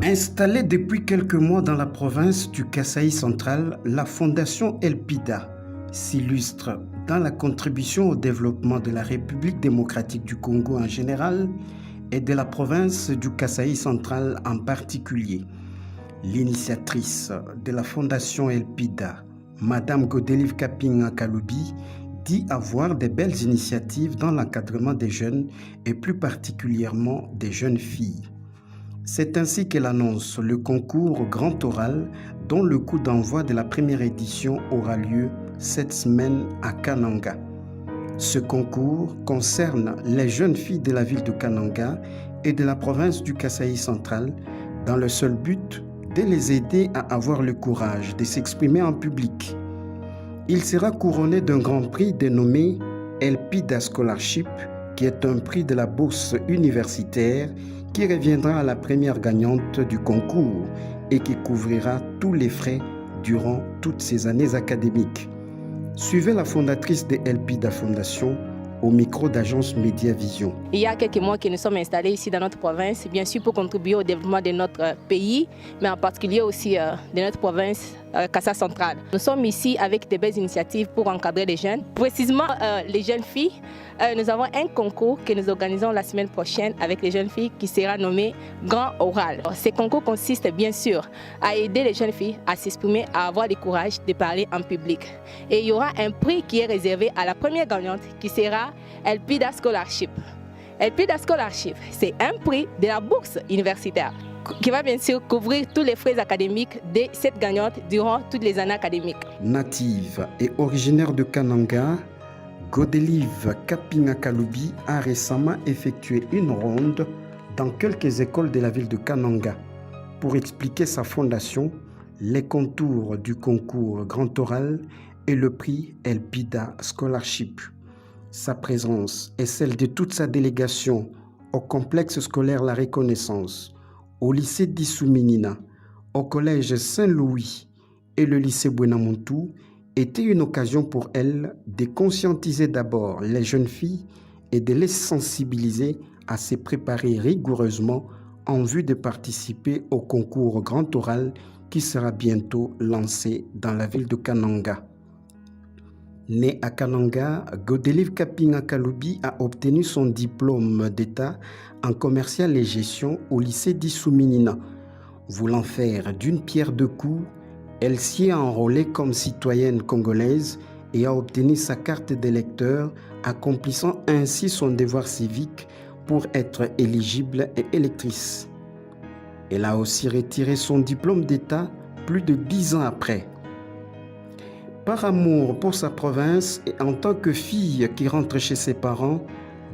Installée depuis quelques mois dans la province du Kasaï central, la Fondation Elpida s'illustre dans la contribution au développement de la République démocratique du Congo en général et de la province du Kasaï central en particulier. L'initiatrice de la Fondation Elpida, Madame Godelive Kapinga Kaloubi, dit avoir de belles initiatives dans l'encadrement des jeunes et plus particulièrement des jeunes filles. C'est ainsi qu'elle annonce le concours Grand Oral dont le coup d'envoi de la première édition aura lieu cette semaine à Kananga. Ce concours concerne les jeunes filles de la ville de Kananga et de la province du Kasaï central dans le seul but de les aider à avoir le courage de s'exprimer en public. Il sera couronné d'un grand prix dénommé Elpida Scholarship, qui est un prix de la bourse universitaire qui reviendra à la première gagnante du concours et qui couvrira tous les frais durant toutes ces années académiques. Suivez la fondatrice de Elpida Fondation au micro d'Agence Média Vision. Il y a quelques mois que nous sommes installés ici dans notre province, bien sûr pour contribuer au développement de notre pays, mais en particulier aussi de notre province Kasaï central. Nous sommes ici avec de belles initiatives pour encadrer les jeunes, précisément les jeunes filles. Nous avons un concours que nous organisons la semaine prochaine avec les jeunes filles qui sera nommé Grand Oral. Ce concours consiste bien sûr à aider les jeunes filles à s'exprimer, à avoir le courage de parler en public. Et il y aura un prix qui est réservé à la première gagnante qui sera Elpida Scholarship. Elpida Scholarship, c'est un prix de la bourse universitaire qui va bien sûr couvrir tous les frais académiques de cette gagnante durant toutes les années académiques. Native et originaire de Kananga, Godelive Kapinga Kaloubi a récemment effectué une ronde dans quelques écoles de la ville de Kananga pour expliquer sa fondation, les contours du concours Grand Oral et le prix Elpida Scholarship. Sa présence est celle de toute sa délégation au complexe scolaire La Reconnaissance, au lycée d'Issouminina, au collège Saint-Louis et le lycée Buenamontu était une occasion pour elle de conscientiser d'abord les jeunes filles et de les sensibiliser à se préparer rigoureusement en vue de participer au concours Grand Oral qui sera bientôt lancé dans la ville de Kananga. Née à Kananga, Godelive Kapinga Kaloubi a obtenu son diplôme d'État en commercial et gestion au lycée d'Issouminina. Voulant faire d'une pierre deux coups, elle s'y est enrôlée comme citoyenne congolaise et a obtenu sa carte d'électeur, accomplissant ainsi son devoir civique pour être éligible et électrice. Elle a aussi retiré son diplôme d'État plus de 10 ans après. Par amour pour sa province et en tant que fille qui rentre chez ses parents,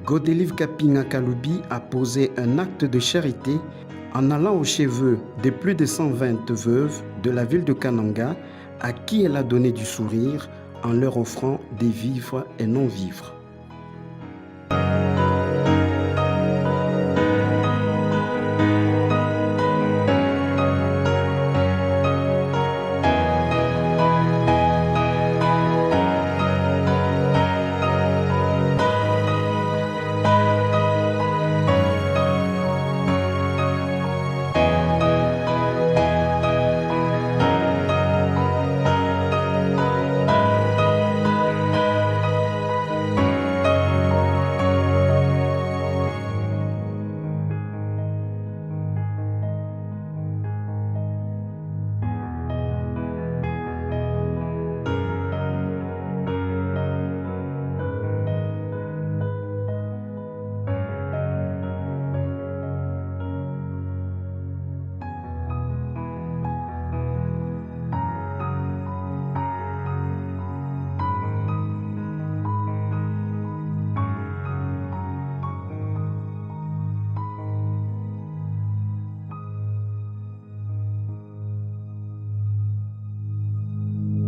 Godelive Kapinga Kaloubi a posé un acte de charité en allant au chevet de plus de 120 veuves de la ville de Kananga à qui elle a donné du sourire en leur offrant des vivres et non-vivres.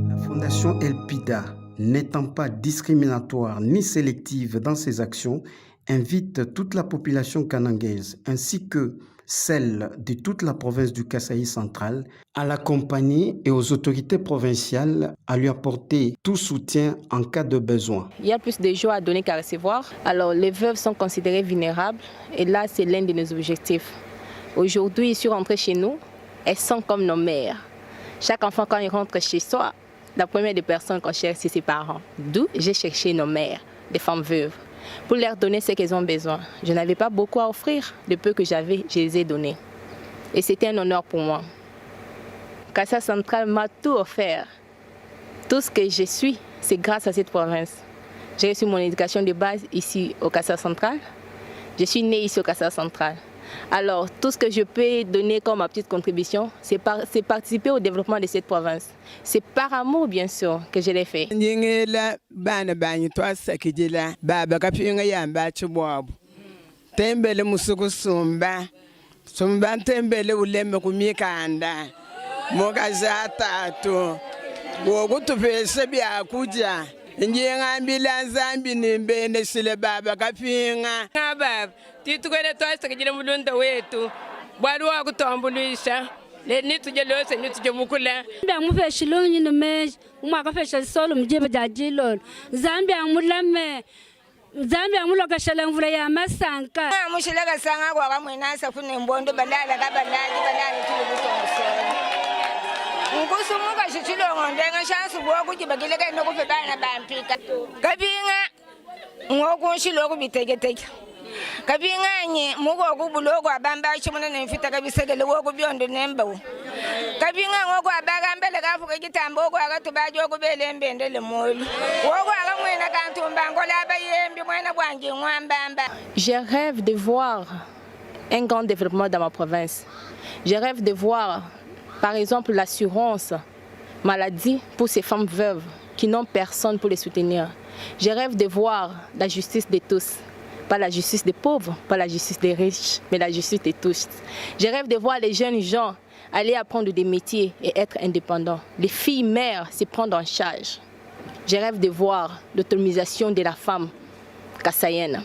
La Fondation Elpida, n'étant pas discriminatoire ni sélective dans ses actions, invite toute la population kanangaise ainsi que celle de toute la province du Kasaï central à l'accompagner et aux autorités provinciales à lui apporter tout soutien en cas de besoin. Il y a plus de joie à donner qu'à recevoir. Alors les veuves sont considérées vulnérables et là c'est l'un de nos objectifs. Aujourd'hui, je suis rentrée chez nous, elles sont comme nos mères. Chaque enfant, quand il rentre chez soi, la première des personnes qu'on cherche, c'est ses parents. D'où j'ai cherché nos mères, des femmes veuves, pour leur donner ce qu'elles ont besoin. Je n'avais pas beaucoup à offrir, le peu que j'avais, je les ai donnés. Et c'était un honneur pour moi. Casa Centrale m'a tout offert. Tout ce que je suis, c'est grâce à cette province. J'ai reçu mon éducation de base ici au Casa Centrale. Je suis née ici au Casa Centrale. Alors, tout ce que je peux donner comme ma petite contribution, c'est participer au développement de cette province. C'est par amour, bien sûr, que je l'ai fait. Titukwele twasakijile mulunda wetu bwali wakutombulisha nituje lose nituje mukula Zambia mufe shilonyi nume umwaka fesha solo mjebe jajilo Zambia mulame Zambia muloka shalangvula ya masanka mushilaga sanga kwa kamwena safune mbondo balala kabalaji balala tulukusongosola Nkusumuka shichilongo ndenga shansu bwakujibagile kene kufe bana bampika kabinga ngokunshilo kubiteketeke Kabinganye mugo kubulogo abamba chimuna nemfita kabisegele wogo byondo nembawo Kabinga ngogo abaga mbele kafuka gitambo go agatubaje okubele mbendele molu wogo akamwena kantumba ngola abayembi mwena bwanje ngwambamba. Je rêve de voir un grand développement dans ma province. Je rêve de voir par exemple l'assurance maladie pour ces femmes veuves qui n'ont personne pour les soutenir. Je rêve de voir la justice de tous. Pas la justice des pauvres, pas la justice des riches, mais la justice de tous. Je rêve de voir les jeunes gens aller apprendre des métiers et être indépendants. Les filles mères se prendre en charge. Je rêve de voir l'autonomisation de la femme kassaïenne.